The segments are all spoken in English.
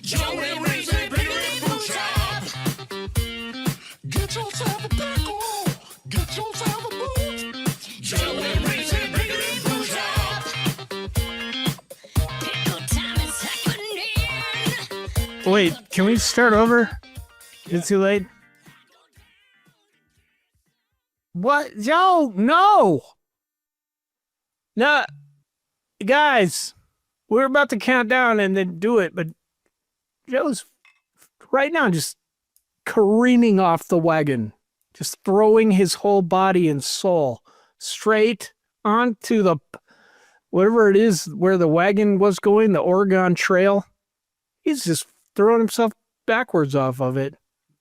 Joe and Reason, Piggly Blue Shop. Get yourself a pickle. Get yourself a boot. Joe and Reason, Piggly Blue Shop. Pickle time is happening. Wait, can we start over? It's too late. What? Joe, no! No, guys, we're about to count down and then do it, but Joe's right now just careening off the wagon, just throwing his whole body and soul straight onto the, whatever it is where the wagon was going, the Oregon Trail. He's just throwing himself backwards off of it.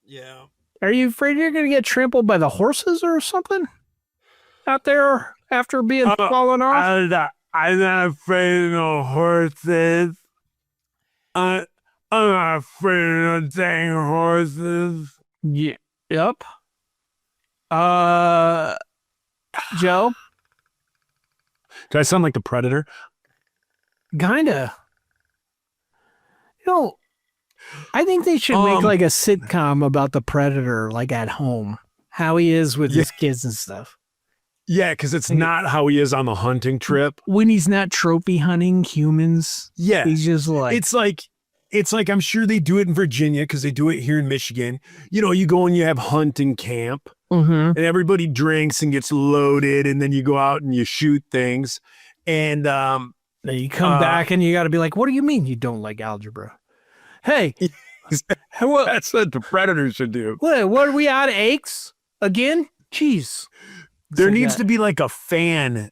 Yeah. Are you afraid you're going to get trampled by the horses or something out there after being fallen off? I'm not afraid of no horses. I'm not afraid of no dang horses. Yeah. Yep. Joe? Do I sound like the Predator? Kinda. You know, I think they should make like a sitcom about the Predator, like at home. How he is with his kids and stuff. Yeah, because it's not how he is on the hunting trip. When he's not trophy hunting humans. Yeah. He's just like... It's like I'm sure they do it in Virginia because they do it here in Michigan. You know, you go and you have hunting camp and everybody drinks and gets loaded and then you go out and you shoot things. And then you come back and you got to be like, what do you mean you don't like algebra? Hey, that's what the Predator should do. What are we out of aches again? Jeez. There needs to be like a fan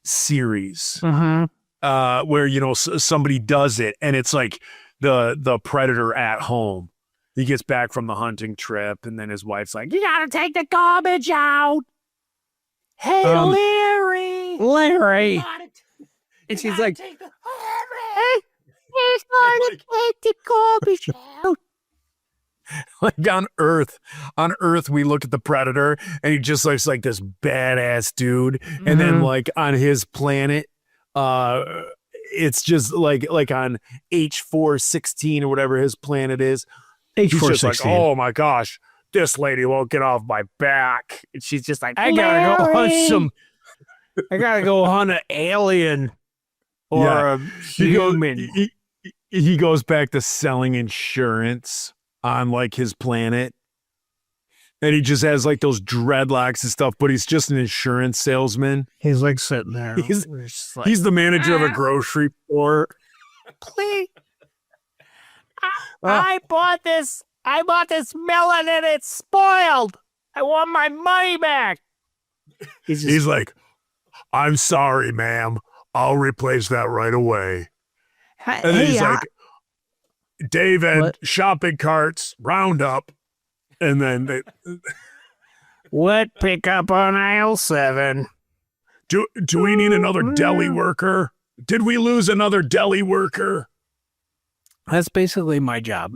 series where, you know, somebody does it and it's like the Predator at home. He gets back from the hunting trip and then his wife's like, you gotta take the garbage out. Hey, Larry. Larry. And she's like, Larry, he's going to take the garbage out. Like on Earth, we look at the Predator and he just looks like this badass dude. And then like on his planet, it's just like on H416 or whatever his planet is. H416. Like, oh my gosh, this lady won't get off my back. And she's just like, I gotta go hunt an alien or a human. He goes back to selling insurance on like his planet. And he just has like those dreadlocks and stuff, but he's just an insurance salesman. He's like sitting there. He's the manager of a grocery store. Please. I bought this melon and it's spoiled. I want my money back. He's like, I'm sorry, ma'am. I'll replace that right away. And then he's like, David, shopping carts, round up. And then what pickup on aisle 7? Do we need another deli worker? Did we lose another deli worker? That's basically my job.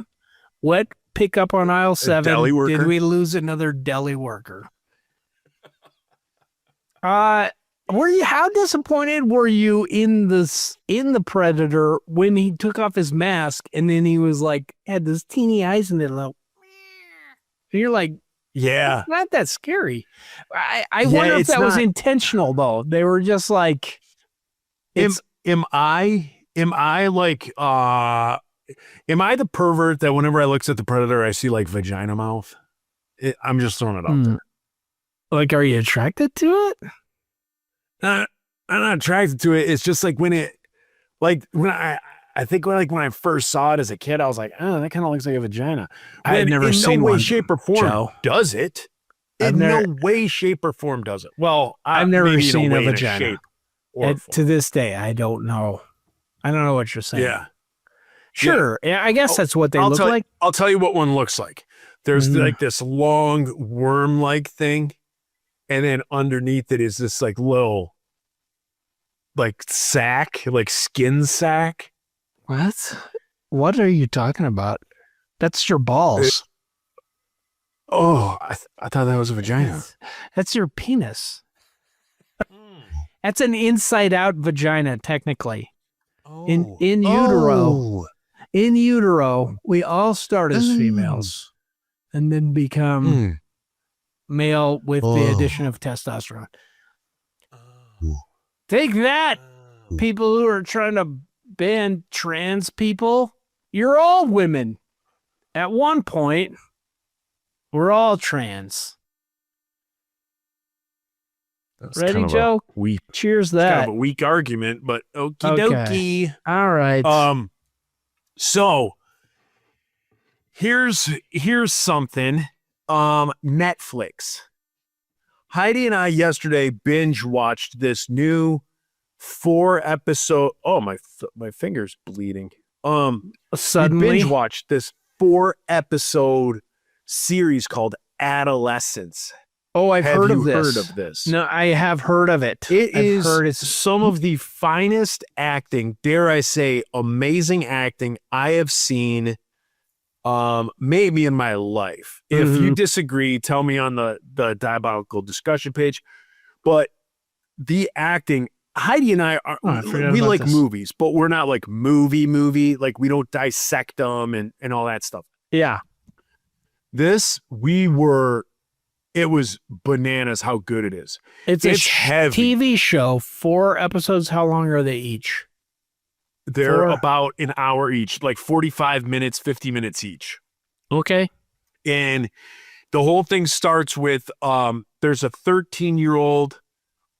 What pickup on aisle 7? Deli worker? Did we lose another deli worker? How disappointed were you in the Predator when he took off his mask and then he was like had those teeny eyes and then like, and you're like, yeah, it's not that scary. I wonder if that was intentional though. They were just like, am I the pervert that whenever I look at the Predator I see like vagina mouth? I'm just throwing it out there. Like, are you attracted to it? I'm not attracted to it. It's just like when I first saw it as a kid, I was like, oh, that kind of looks like a vagina. I had never seen no way, one, shape, or form Joe. Does it? In no way, shape, or form does it. Well, I've never seen a way, vagina. shape, or form. To this day, I don't know. I don't know what you're saying. Yeah. Sure. Yeah, I guess that's what they look like. I'll tell you what one looks like. There's like this long worm-like thing, and then underneath it is this like little like sack, like skin sack. What? What are you talking about? That's your balls. I thought that was a vagina. That's your penis. That's an inside-out vagina, technically. In utero. in utero, we all start as females and then become male with the addition of testosterone. Take that, people who are trying to ban trans people. You're all women. At one point, we're all trans. That's Ready, kind of Joe? Weak. Cheers Kind that. of a weak argument, but okie Okay. dokie. All right. So here's something. Netflix. Heidi and I yesterday binge watched this new 4-episode. Oh, my finger's bleeding. Suddenly, we binge watched this 4-episode series called Adolescence. oh, I've Have heard you of this. heard of this? No, I have heard of it. It I've is heard it's some of the finest acting, dare I say, amazing acting I have seen maybe in my life. If you disagree, tell me on the Diabolical Discussion page. But the acting, Heidi and I are we like movies, but we're not like movie. Like we don't dissect them and all that stuff. Yeah. It was bananas how good it is. It's heavy. TV show, 4 episodes. How long are they each? They're about an hour each, like 45 minutes, 50 minutes each. Okay. And the whole thing starts with there's a 13-year-old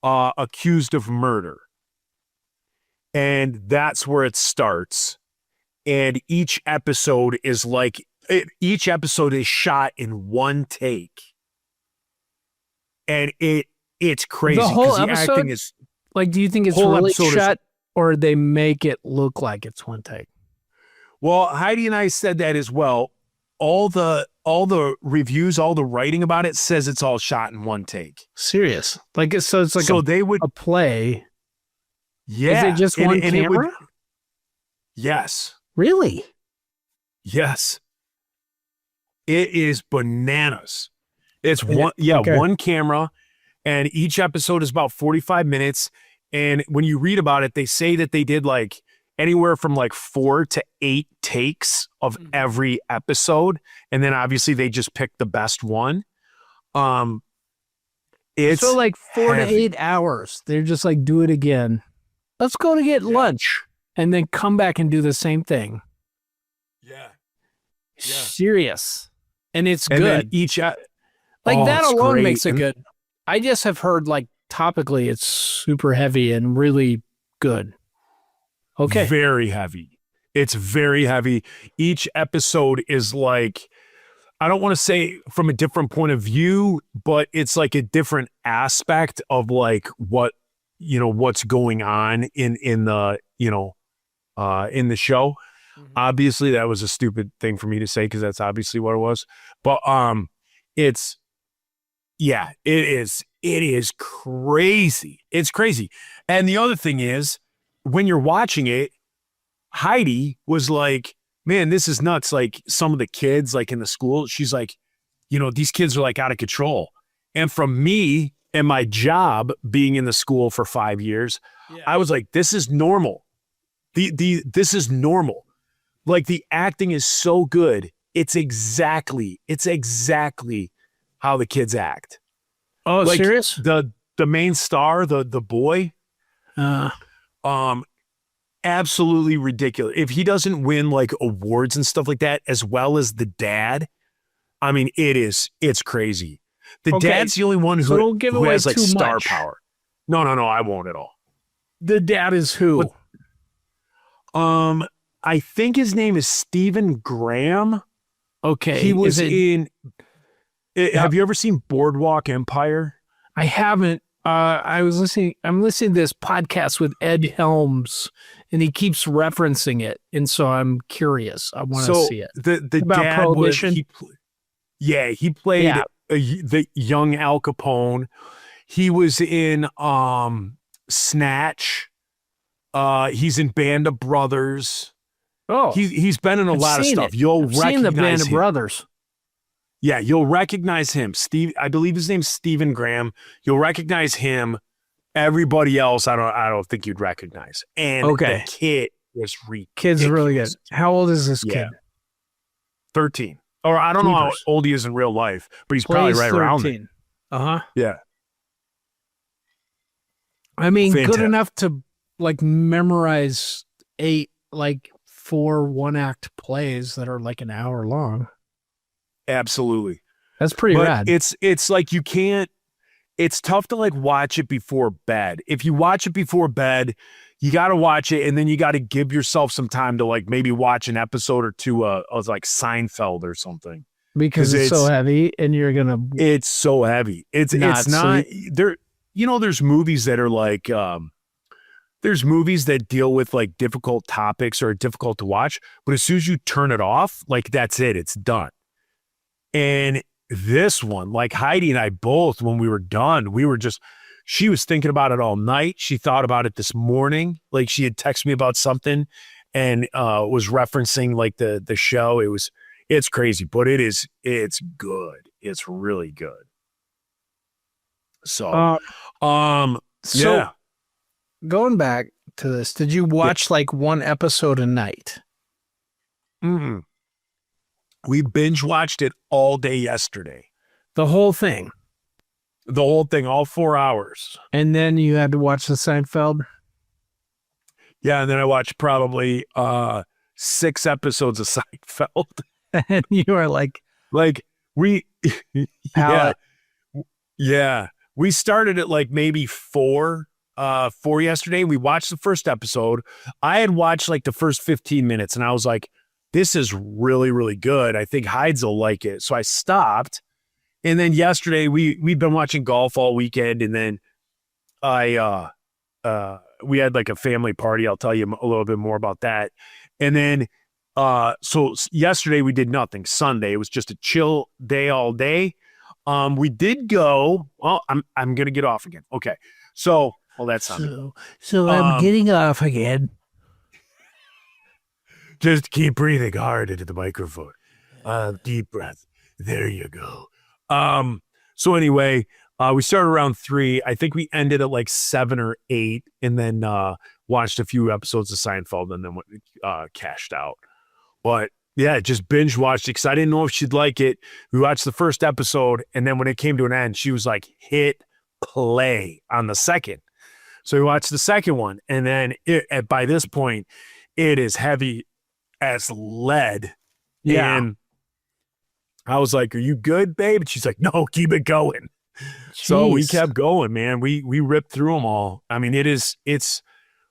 accused of murder. And that's where it starts. And each episode is shot in one take. And it's crazy. The whole the episode? acting is Like, do you think it's whole really episode is- shot, or they make it look like it's one take? Well, Heidi and I said that as well. All the reviews, all the writing about it says it's all shot in one take. Serious? Like, it's like they would a play. Yeah. Is it just one camera? Yes. Really? Yes. It is bananas. It's Okay. one camera, and each episode is about 45 minutes. And when you read about it, they say that they did like anywhere from like 4 to 8 takes of every episode. And then obviously they just picked the best one. It's so like 4 heavy. to 8 hours. They're just like, do it again. Let's go to get lunch and then come back and do the same thing. Yeah. Serious. And it's And then good. each That alone great. makes it And- good. I just have heard like topically it's super heavy and really good. Okay. Very heavy. It's very heavy. Each episode is like, I don't want to say from a different point of view, but it's like a different aspect of like what's going on in the show. Obviously that was a stupid thing for me to say because that's obviously what it was. But it is crazy. It's crazy. And the other thing is, when you're watching it, Heidi was like, man, this is nuts. Like some of the kids like in the school, she's like, these kids are like out of control. And from me and my job being in the school for 5 years, I was like, this is normal. This is normal. Like the acting is so good. It's exactly how the kids act. Oh, Like, serious? The main star, the boy, absolutely ridiculous. If he doesn't win like awards and stuff like that, as well as the dad, I mean, it's crazy. The Okay, dad's the only one so who, don't give who away has like too star much. power. No, I won't at all. The dad is who? I think his name is Stephen Graham. Okay. He was is it- in. Have you ever seen Boardwalk Empire? I haven't. I'm listening to this podcast with Ed Helms, and he keeps referencing it, and so I'm curious. I want to see it. The About dad Prohibition? he played Yeah. the young Al Capone. He was in Snatch. He's in Band of Brothers. Oh, He's been in a I've lot of seen stuff. it. You'll I've recognize seen the Band of him. Brothers. Yeah, you'll recognize him. I believe his name's Stephen Graham. You'll recognize him. Everybody else, I don't think you'd recognize. And Okay. was ridiculous. Kid's really good. How old is this kid? 13. Or I don't know how Jeepers. old he is in real life, but he's probably Plays right around 13. there. Uh-huh. Yeah. I mean, good Fantastic. enough to like memorize 8 like 4 one-act plays that are like an hour long. Absolutely. That's pretty But rad. it's like you can't, it's tough to like watch it before bed. If you watch it before bed, you got to watch it and then you got to give yourself some time to like maybe watch an episode or two of like Seinfeld or something. Because it's so heavy and you're going to It's so heavy. It's not there. You know, there's movies that are like, there's movies that deal with like difficult topics or are difficult to watch, but as soon as you turn it off, like that's it, it's done. And this one, like Heidi and I both, when we were done, we were just, she was thinking about it all night. She thought about it this morning. Like she had texted me about something and was referencing like the show. It's crazy, but it's good. It's really good. So, yeah. Going back to this, did you watch like one episode a night? Mm-hmm. We binge watched it all day yesterday. The whole thing. The whole thing, all 4 hours. And then you had to watch the Seinfeld? Yeah, and then I watched probably 6 episodes of Seinfeld. And you were like we palate. Yeah. We started at like maybe 4 yesterday. We watched the first episode. I had watched like the first 15 minutes and I was like, this is really, really good. I think Hides will like it. So I stopped. And then yesterday we'd been watching golf all weekend. And then we had like a family party. I'll tell you a little bit more about that. And then, so yesterday we did nothing. Sunday, it was just a chill day all day. We did go, well, I'm going to get off again. Okay. So, well, that's something. So I'm getting off again. Just keep breathing hard into the microphone. Deep breath. There you go. So anyway, we started around 3. I think we ended at like 7 or 8 and then watched a few episodes of Seinfeld and then cashed out. But yeah, just binge watched it because I didn't know if she'd like it. We watched the first episode and then when it came to an end, she was like, hit play on the second. So we watched the second one and then by this point, it is heavy as lead. Yeah. And I was like, are you good, babe? And she's like, no, keep it going. So we kept going, man. We ripped through them all. I mean, it's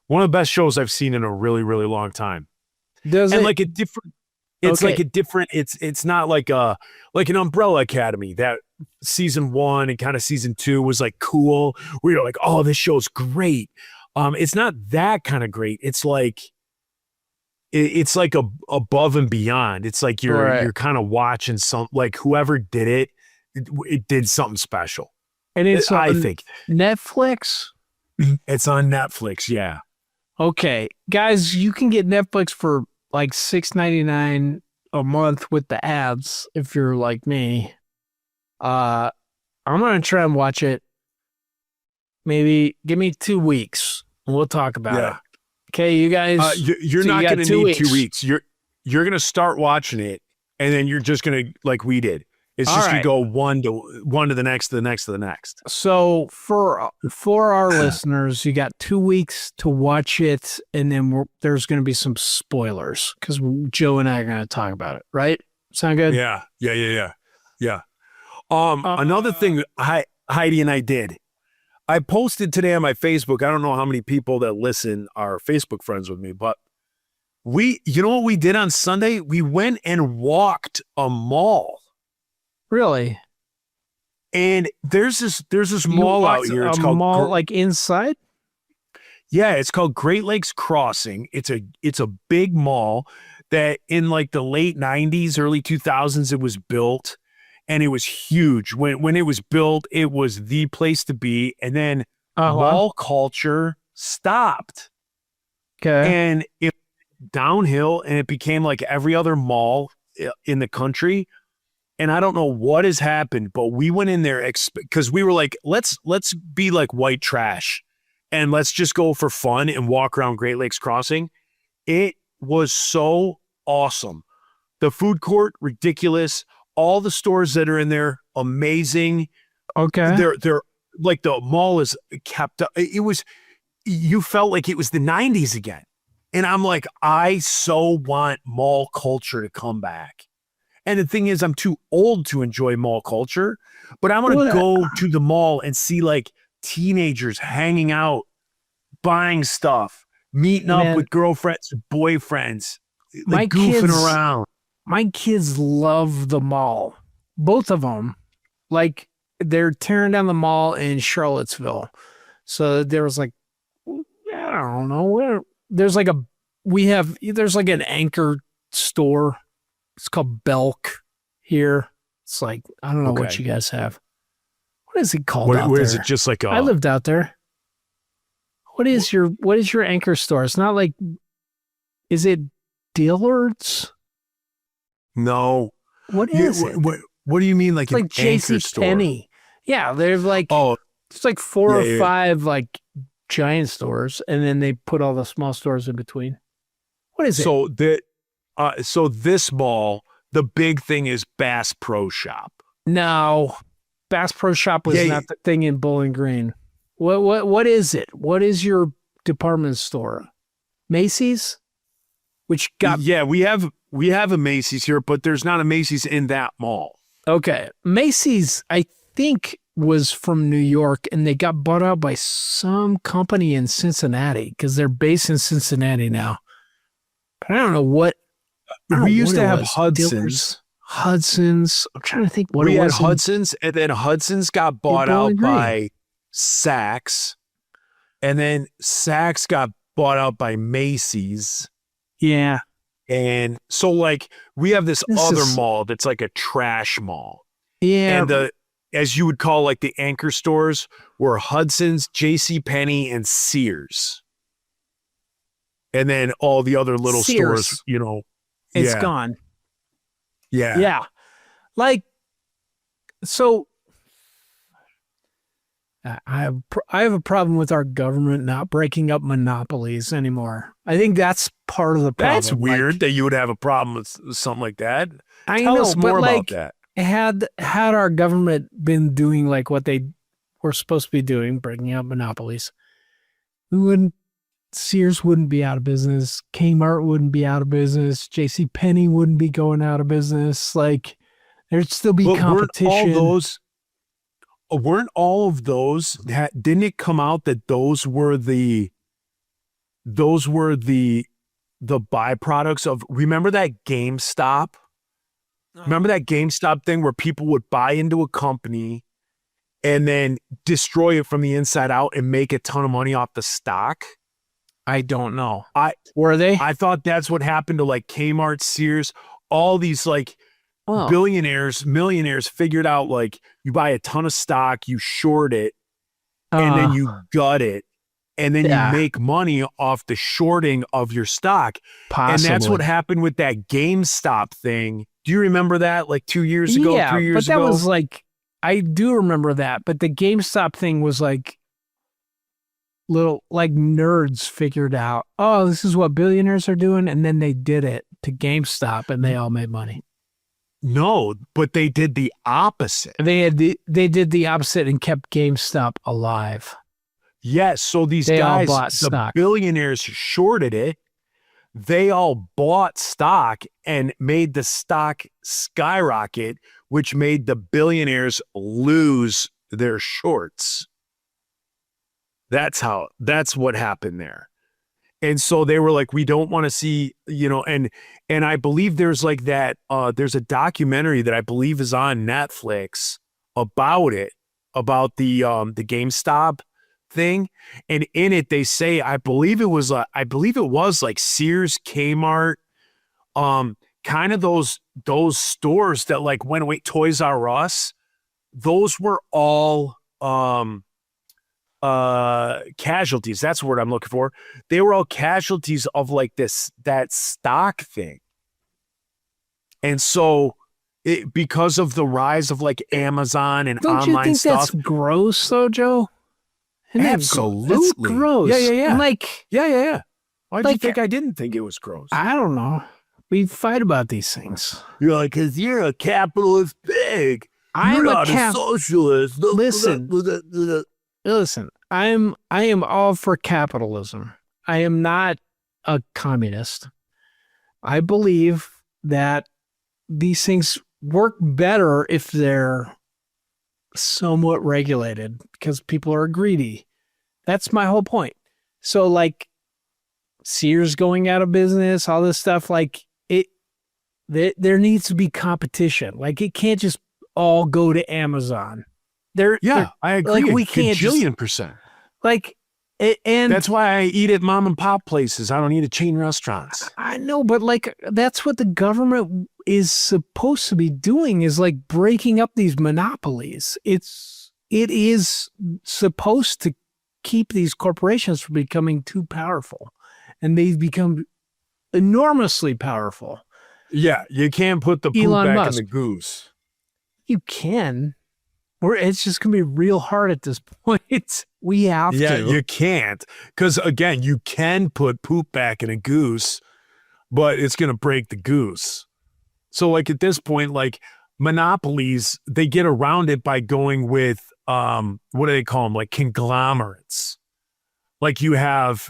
one of the best shows I've seen in a really, really long time. It's like a different, it's not like an Umbrella Academy that season 1 and kind of season 2 was like cool. Where you're like, oh, this show's great. It's not that kind of great. It's like above and beyond. It's like you're kind of watching some, like whoever did it did something special. And it's I think Netflix. It's on Netflix. Yeah. Okay, guys, you can get Netflix for like $6.99 a month with the ads if you're like me. I'm gonna try and watch it. Maybe give me 2 weeks and we'll talk about it. Okay, you guys. You're not going to need 2 weeks. You're going to start watching it, and then you're just going to, like we did. It's just going to go one to the next, to the next, to the next. So for our listeners, you got 2 weeks to watch it, and then there's going to be some spoilers because Joe and I are going to talk about it. Right? Sound good? Yeah. Another thing Heidi and I did. I posted today on my Facebook. I don't know how many people that listen are Facebook friends with me, but you know what we did on Sunday? We went and walked a mall. Really? And there's this mall out here. It's called mall, like inside? Yeah, it's called Great Lakes Crossing. It's a big mall that in like the late 90s, early 2000s, it was built. And it was huge. When it was built, it was the place to be. And then mall culture stopped. Okay. And it downhill and it became like every other mall in the country. And I don't know what has happened, but we went in there because we were like, let's be like white trash and let's just go for fun and walk around Great Lakes Crossing. It was so awesome. The food court, ridiculous. All the stores that are in there, amazing. Okay. They're like the mall is kept up. You felt like it was the 90s again. And I'm like, I so want mall culture to come back. And the thing is, I'm too old to enjoy mall culture, but I want to go to the mall and see like teenagers hanging out, buying stuff, meeting up with girlfriends, boyfriends, like goofing around. My kids love the mall. Both of them. Like, they're tearing down the mall in Charlottesville. So there was like, I don't know, there's like an anchor store. It's called Belk here. It's like, I don't know what you guys have. What is it called out there? Is it just like I lived out there. What is your anchor store? It's not like, is it Dillard's? No. What is it? What do you mean like an anchor store? Penny. Yeah, they're like, it's like four or five like giant stores, and then they put all the small stores in between. What is it? So this mall, the big thing is Bass Pro Shop. No, Bass Pro Shop was not the thing in Bowling Green. What is it? What is your department store? Macy's? Which got we have a Macy's here, but there's not a Macy's in that mall. Okay. Macy's, I think, was from New York, and they got bought out by some company in Cincinnati because they're based in Cincinnati now. But I don't know what. We used to have Hudson's. Hudson's. I'm trying to think what it was. We had Hudson's, and then Hudson's got bought out by Saks, and then Saks got bought out by Macy's. Yeah. And so, like, we have this other mall that's like a trash mall. Yeah. And as you would call, like, the anchor stores were Hudson's, JCPenney, and Sears. And then all the other little stores, you know. It's gone. Yeah. Yeah. Like, so I have a problem with our government not breaking up monopolies anymore. I think that's part of the problem. That's weird that you would have a problem with something like that. Tell us more about that. Had our government been doing like what they were supposed to be doing, breaking up monopolies, Sears wouldn't be out of business. Kmart wouldn't be out of business. JCPenney wouldn't be going out of business. Like, there'd still be competition. Weren't all of those, didn't it come out that those were the byproducts of, remember that GameStop? Remember that GameStop thing where people would buy into a company and then destroy it from the inside out and make a ton of money off the stock? I don't know. Were they? I thought that's what happened to like Kmart, Sears, all these like billionaires, millionaires figured out like you buy a ton of stock, you short it, and then you gut it, and then you make money off the shorting of your stock. Possibly. And that's what happened with that GameStop thing. Do you remember that like 2 years ago, 3 years ago? But that was like, I do remember that, but the GameStop thing was like, little like nerds figured out, oh, this is what billionaires are doing, and then they did it to GameStop and they all made money. No, but they did the opposite. They did the opposite and kept GameStop alive. Yes, so these guys, the billionaires shorted it. They all bought stock and made the stock skyrocket, which made the billionaires lose their shorts. That's what happened there. And so they were like, we don't want to see, you know, and I believe there's like that, there's a documentary that I believe is on Netflix about it, about the GameStop thing. And in it, they say, I believe it was like Sears, Kmart, kind of those stores that like went away, Toys R Us, those were all, casualties. That's the word I'm looking for. They were all casualties of like that stock thing. And so because of the rise of like Amazon and online stuff. Don't you think that's gross though, Joe? Absolutely. That's gross. Yeah. And like, yeah. Why do you think I didn't think it was gross? I don't know. We fight about these things. You're like, because you're a capitalist pig. You're not a socialist. Listen. Listen, I am all for capitalism. I am not a communist. I believe that these things work better if they're somewhat regulated because people are greedy. That's my whole point. So like Sears going out of business, all this stuff, like there needs to be competition. Like it can't just all go to Amazon. I agree. Like we can't %. Like, and that's why I eat at mom and pop places. I don't eat at chain restaurants. I know, but like that's what the government is supposed to be doing is like breaking up these monopolies. It is supposed to keep these corporations from becoming too powerful, and they've become enormously powerful. Yeah, you can't put the poop Elon back Musk. in the goose. You can. Or it's just going to be real hard at this point. We have to. Yeah, you can't. Because, again, you can put poop back in a goose, but it's going to break the goose. So, like, at this point, like, monopolies, they get around it by going with, what do they call them? Like, conglomerates. Like, you have,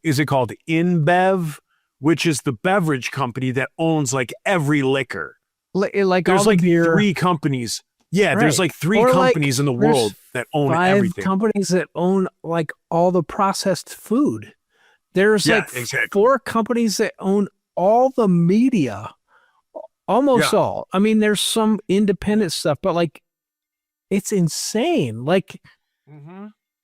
is it called InBev, which is the beverage company that owns, like, every liquor. Like there's, all like, the beer. 3 companies. Yeah, Right. There's like 3 Or, companies in the world that own 5 everything. companies that own like all the processed food. There's like 4 companies that own all the media. Almost all. I mean, there's some independent stuff, but like it's insane. Like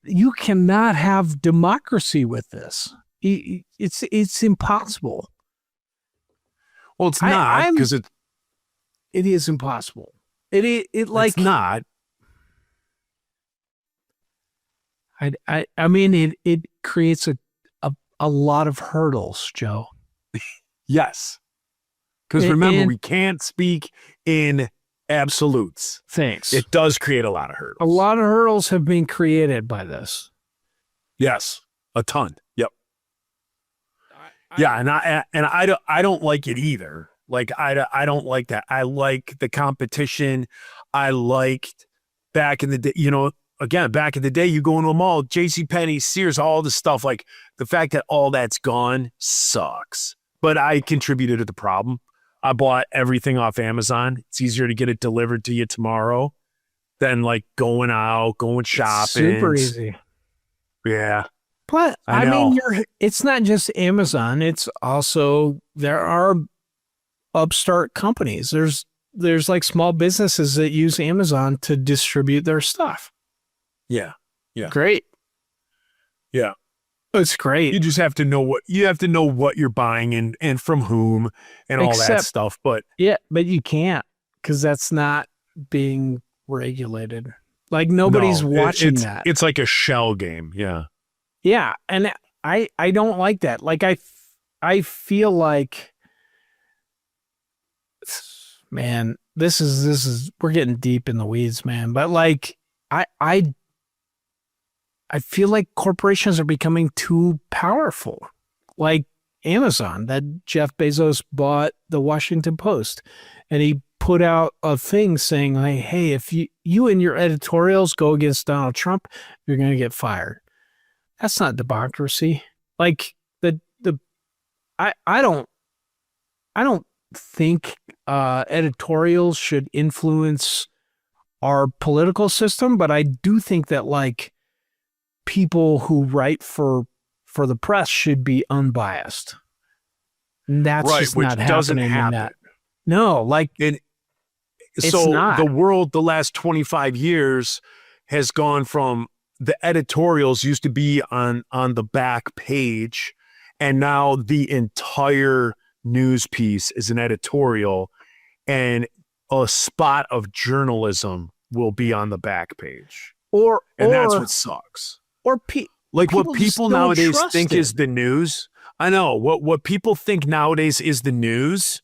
you cannot have democracy with this. It's impossible. Well, it's not because it is impossible. It like it's not. I mean it creates a lot of hurdles, Joe. Yes. Because remember, we can't speak in absolutes. Thanks. It does create a lot of hurdles. A lot of hurdles have been created by this. Yes, a ton. Yep. And I don't like it either. Like I don't like that. I like the competition. I liked back in the day, again, back in the day, you go into a mall, JCPenney, Sears, all the stuff. Like the fact that all that's gone sucks. But I contributed to the problem. I bought everything off Amazon. It's easier to get it delivered to you tomorrow than like going out, going shopping. It's super easy. Yeah. But I mean, it's not just Amazon. It's also there are upstart companies. There's like small businesses that use Amazon to distribute their stuff. Yeah. Great. Yeah. It's great. You just have to know what you're buying and from whom and all that stuff. But but you can't because that's not being regulated. Like nobody's watching that. It's like a shell game. Yeah. Yeah. And I don't like that. Like I feel like, man, this is we're getting deep in the weeds, man. But like I feel like corporations are becoming too powerful. Like Amazon, that Jeff Bezos bought the Washington Post and he put out a thing saying like, hey, if you and your editorials go against Donald Trump, you're going to get fired. That's not democracy. Like I don't think editorials should influence our political system, but I do think that like people who write for the press should be unbiased. And that's just not happening in that. No, like so not. The world the last 25 years has gone from the editorials used to be on the back page, and now the entire news piece is an editorial, and a spot of journalism will be on the back page. And that's what sucks. Like what people nowadays think is the news. I know what people think nowadays is the news.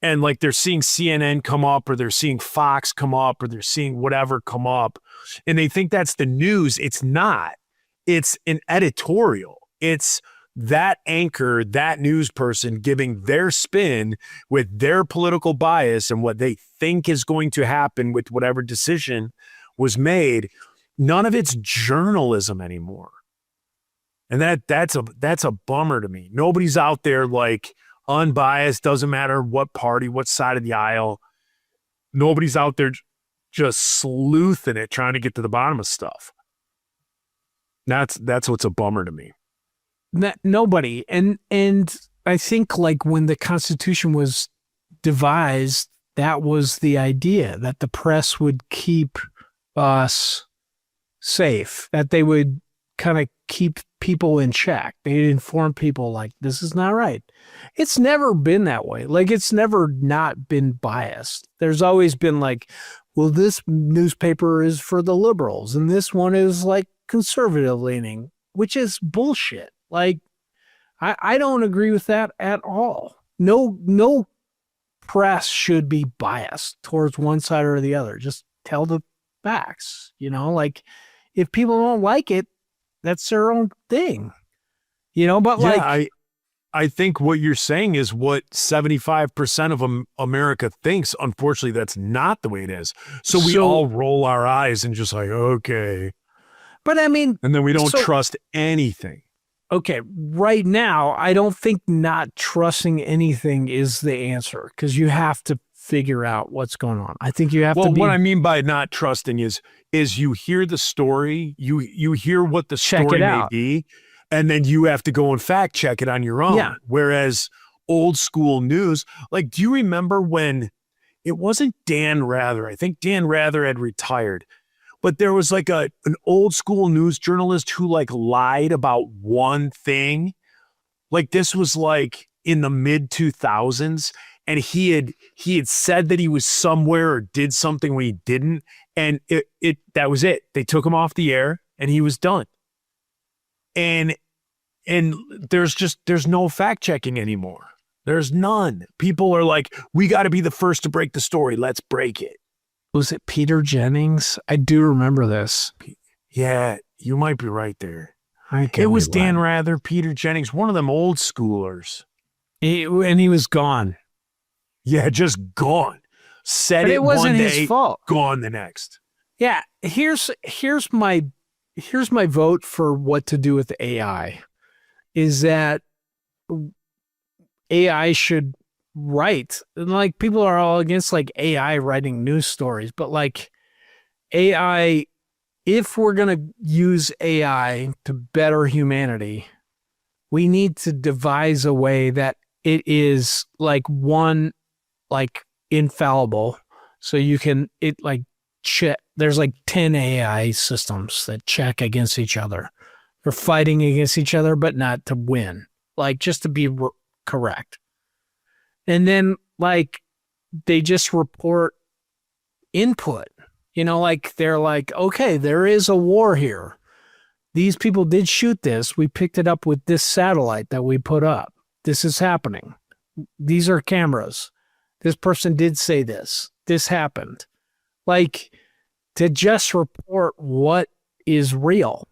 And like they're seeing CNN come up, or they're seeing Fox come up, or they're seeing whatever come up, and they think that's the news. It's not. It's an editorial. It's that anchor, that news person giving their spin with their political bias and what they think is going to happen with whatever decision was made, none of it's journalism anymore. And that's a bummer to me. Nobody's out there like unbiased, doesn't matter what party, what side of the aisle. Nobody's out there just sleuthing it, trying to get to the bottom of stuff. That's what's a bummer to me. Nobody. And I think like when the Constitution was devised, that was the idea, that the press would keep us safe, that they would kind of keep people in check. They'd inform people like, this is not right. It's never been that way. Like, it's never not been biased. There's always been like, well, this newspaper is for the liberals and this one is like conservative leaning, which is bullshit. Like, I don't agree with that at all. No press should be biased towards one side or the other. Just tell the facts, like if people don't like it, that's their own thing, but yeah, I think what you're saying is what 75% of America thinks. Unfortunately, that's not the way it is. So we all roll our eyes and just like, okay. But I mean, and then we don't trust anything. Okay, right now, I don't think not trusting anything is the answer, because you have to figure out what's going on. I think you have to be... Well, what I mean by not trusting is you hear the story, you hear what the story may be, and then you have to go and fact check it on your own. Yeah. Whereas old school news, like, do you remember when it wasn't Dan Rather? I think Dan Rather had retired. But there was like an old school news journalist who like lied about one thing. Like, this was like in the mid 2000s, and he had said that he was somewhere or did something when he didn't, and that was it. They took him off the air and he was done. And there's no fact checking anymore. There's none. People are like, we got to be the first to break the story. Let's break it. Was it Peter Jennings? I do remember this. Yeah, you might be right there. It was Dan Rather, Peter Jennings, one of them old schoolers. And he was gone. Yeah, just gone. Said it wasn't one day, his fault. Gone the next. Yeah, here's my vote for what to do with AI. Is that AI should write, and like people are all against like AI writing news stories, but like AI, if we're going to use AI to better humanity, we need to devise a way that it is like infallible. So you can, check, there's like 10 AI systems that check against each other. They're fighting against each other, but not to win, like just to be correct. And then, like, they just report input, like they're like, okay, there is a war here. These people did shoot this. We picked it up with this satellite that we put up. This is happening. These are cameras. This person did say this. This happened. Like, to just report what is real,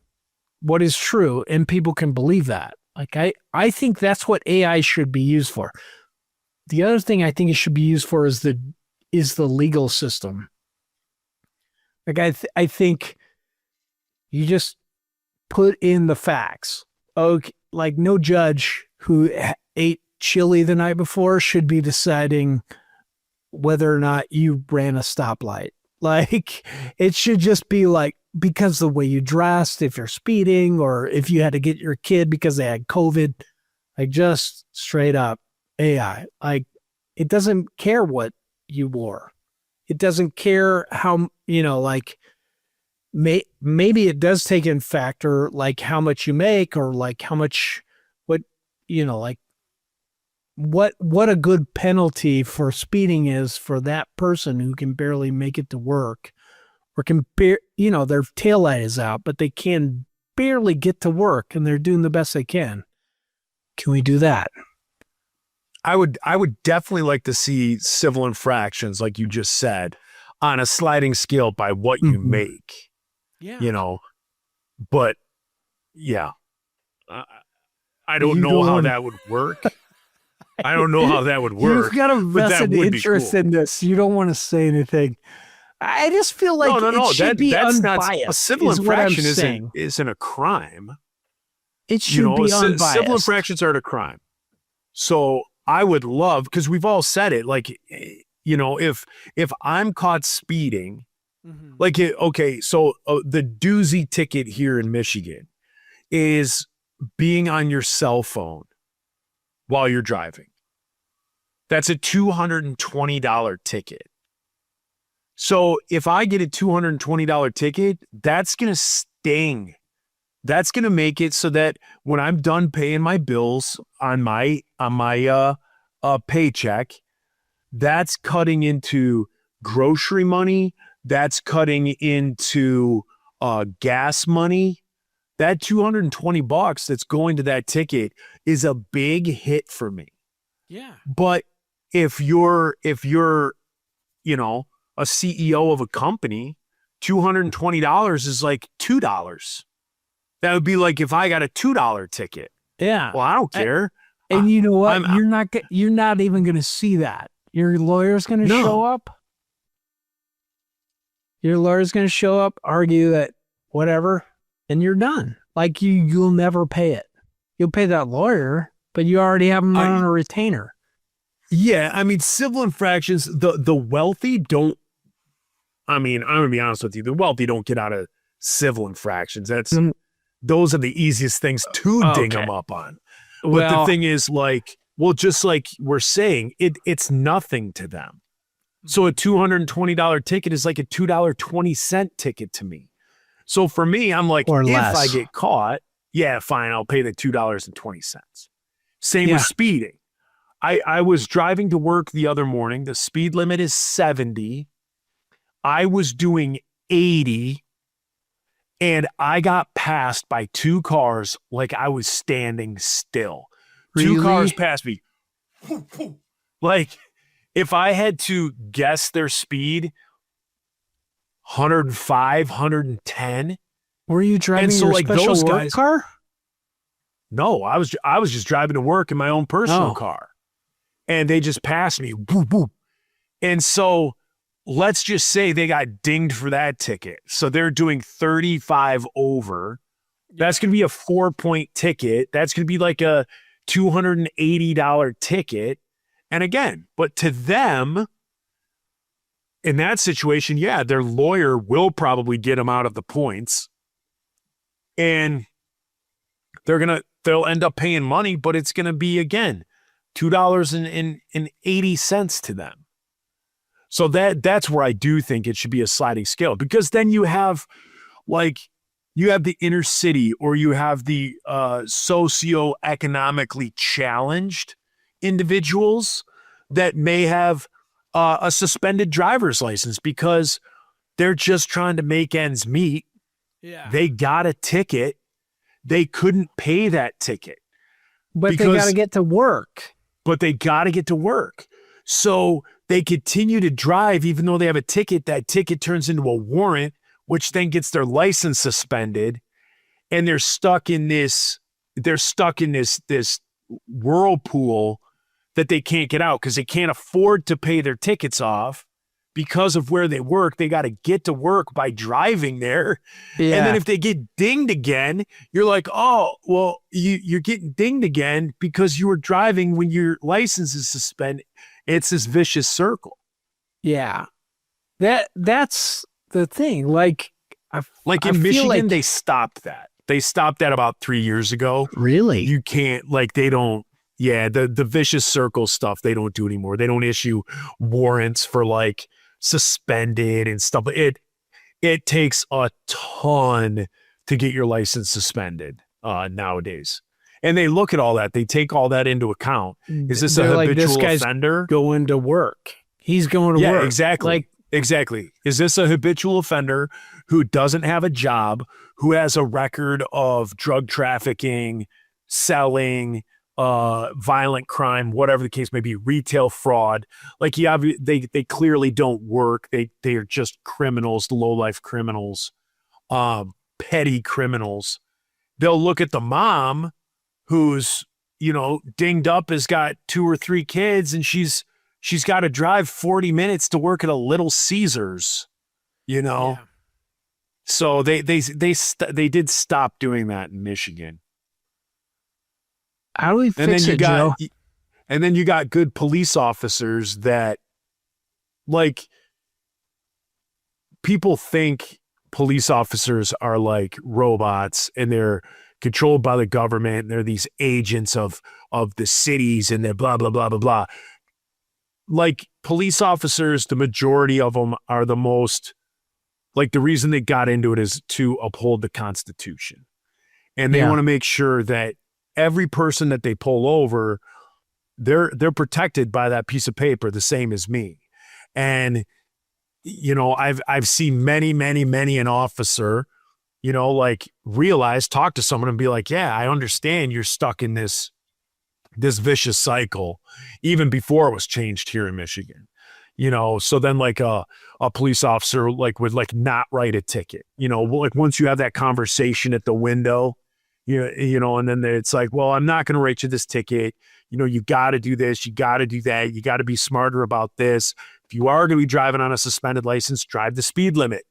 what is true, and people can believe that. Like, I think that's what AI should be used for. The other thing I think it should be used for is the legal system. Like, I think you just put in the facts. Okay, like no judge who ate chili the night before should be deciding whether or not you ran a stoplight. Like, it should just be like, because the way you dressed, if you're speeding, or if you had to get your kid because they had COVID, like, just straight up AI. Like, it doesn't care what you wore. It doesn't care how, like, maybe it does take in factor, like how much you make, or like how much, what a good penalty for speeding is for that person who can barely make it to work, or their taillight is out, but they can barely get to work and they're doing the best they can. Can we do that? I would definitely like to see civil infractions, like you just said, on a sliding scale by what you make. Yeah. But yeah, I don't You know how don't- that would work. I don't know how that would work. You've got a but that vested would be interest cool. in this. You don't want to say anything. I just feel like it should be that's unbiased. not a civil is what I'm infraction. saying. Isn't a crime. It should be unbiased. Civil infractions aren't a crime. So I would love, because we've all said it, like, if I'm caught speeding, like, okay, so the doozy ticket here in Michigan is being on your cell phone while you're driving. That's a $220 ticket. So if I get a $220 ticket, that's going to sting. That's going to make it so that when I'm done paying my bills on my paycheck, that's cutting into grocery money. That's cutting into gas money. That $220 that's going to that ticket is a big hit for me. Yeah. But if you're a CEO of a company, $220 is like $2. That would be like if I got a $2 ticket. Yeah. Well, I don't care. And you know what? I'm- You're not even going to see that. Your lawyer's going to No. show up. Your lawyer's going to show up, argue that whatever, and you're done. Like you'll never pay it. You'll pay that lawyer, but you already have them on a retainer. Yeah, I mean, civil infractions, the wealthy don't. I mean, I'm gonna be honest with you. The wealthy don't get out of civil infractions. Those are the easiest things to ding them up on. But Well, the thing is, like, well, just like we're saying, it's nothing to them. So a $220 ticket is like a $2.20 ticket to me. So for me, I'm like, Or if less. I get caught, yeah, fine, I'll pay the $2.20. Same Yeah. with speeding. I was driving to work the other morning. The speed limit is 70. I was doing 80. And I got passed by two cars like I was standing still. Two Really? cars passed me. Like, if I had to guess their speed, 105, 110. were you driving so, your like, special those work guys- car? No, I was just driving to work in my own personal Oh. car. And they just passed me. Whoop, whoop. And so let's just say they got dinged for that ticket. So they're doing 35 over. That's going to be a 4-point ticket. That's going to be like a $280 ticket. And again, but to them, in that situation, yeah, their lawyer will probably get them out of the points. And they'll end up paying money, but it's going to be, again, $2.80 to them. So that's where I do think it should be a sliding scale, because then you have the inner city, or you have the socioeconomically challenged individuals that may have a suspended driver's license because they're just trying to make ends meet. Yeah. They got a ticket. They couldn't pay that ticket. But they because- got to get to work. But they got to get to work. So they continue to drive even though they have a ticket. That ticket turns into a warrant, which then gets their license suspended. And they're stuck in this whirlpool that they can't get out because they can't afford to pay their tickets off because of where they work. They got to get to work by driving there. Yeah. And then if they get dinged again, you're like, oh, well, you're getting dinged again because you were driving when your license is suspended. It's this vicious circle. Yeah. That's the thing. Like In I feel Michigan, like- they stopped that. They stopped that about 3 years ago. really? You can't, they don't, the vicious circle stuff, they don't do anymore. They don't issue warrants for suspended and stuff. It takes a ton to get your license suspended nowadays. And they look at all that. They take all that into account. Is this They're a like, habitual this guy's offender? going to work. He's going to work. Exactly. Exactly. Is this a habitual offender who doesn't have a job, who has a record of drug trafficking, selling, violent crime, whatever the case may be, retail fraud? They clearly don't work. They are just criminals, low-life criminals, petty criminals. They'll look at the mom who's, you know, dinged up, has got 2 or 3 kids, and she's got to drive 40 minutes to work at a Little Caesars, you know? Yeah. So they did stop doing that in Michigan. How do we And fix then it, Joe? and then you got good police officers that, like, people think police officers are like robots and they're controlled by the government. They're these agents of the cities and they're blah, blah, blah, blah, blah. Like, police officers, the majority of them are the most, like, the reason they got into it is to uphold the Constitution. And they Yeah. want to make sure that every person that they pull over, they're protected by that piece of paper, the same as me. And, you know, I've seen many an officer, you know, like, talk to someone and be like, yeah, I understand you're stuck in this vicious cycle, even before it was changed here in Michigan, you know. So then, like, a police officer, like, would, like, not write a ticket, you know, like, once you have that conversation at the window, you know, and then it's like, well, I'm not going to write you this ticket. You know, you got to do this, you got to do that, you got to be smarter about this. If you are going to be driving on a suspended license, drive the speed limit.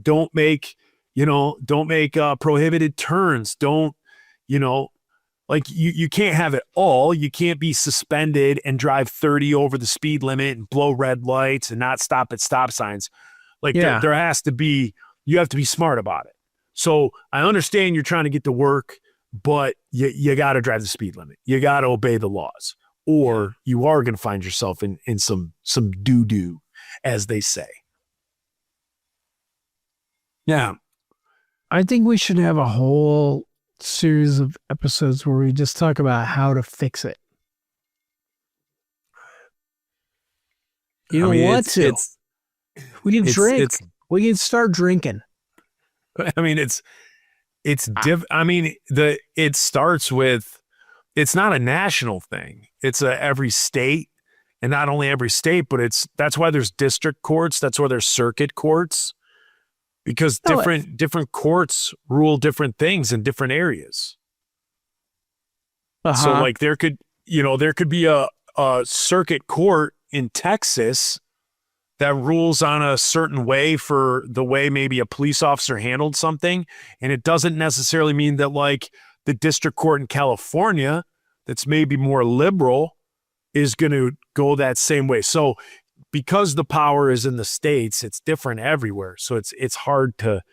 Don't make prohibited turns. Don't, you know, like, you can't have it all. You can't be suspended and drive 30 over the speed limit and blow red lights and not stop at stop signs. Like, Yeah. there has to be, you have to be smart about it. So I understand you're trying to get to work, but you got to drive the speed limit. You got to obey the laws, or you are going to find yourself in some doo-doo, as they say. Yeah. I think we should have a whole series of episodes where we just talk about how to fix it. You know, we can drink. We can start drinking. I mean, it starts with, it's not a national thing. It's every state, and not only every state, but that's why there's district courts. That's why there's circuit courts, because different courts rule different things in different areas. So, like, there could be a circuit court in Texas that rules on a certain way for the way maybe a police officer handled something. And it doesn't necessarily mean that, like, the district court in California that's maybe more liberal is going to go that same way. So because the power is in the states, it's different everywhere. So it's hard to,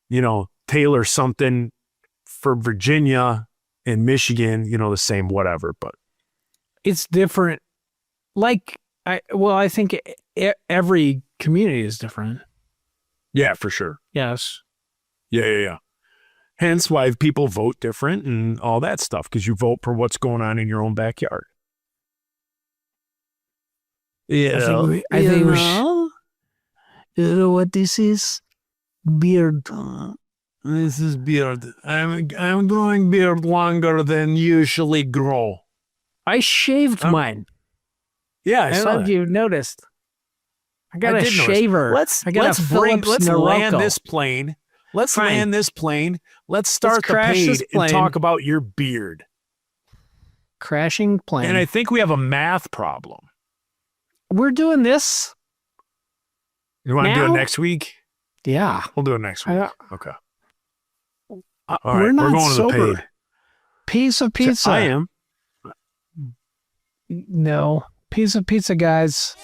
you know, tailor something for Virginia and Michigan, you know, the same whatever, but It's different. Like, I think every community is different. yeah, for sure. Yes. Yeah. Hence why people vote different and all that stuff, because you vote for what's going on in your own backyard. Yeah. I think we should. You know what this is? Beard. This is beard. I'm growing beard longer than usually grow. I shaved mine. Yeah, I I saw don't know that. if you noticed. I got a did notice. shaver. I got a Phillips let's Norelco. land this plane. Let's Fine. land this plane. Let's start the crash this paid plane. and talk about your beard. Crashing plane. And I think we have a math problem. We're doing this. You want to do it Now? next week? Yeah. We'll do it next week. Okay. All right. We're not going sober. to the paid. Piece of pizza. I am. No. Piece of pizza, guys.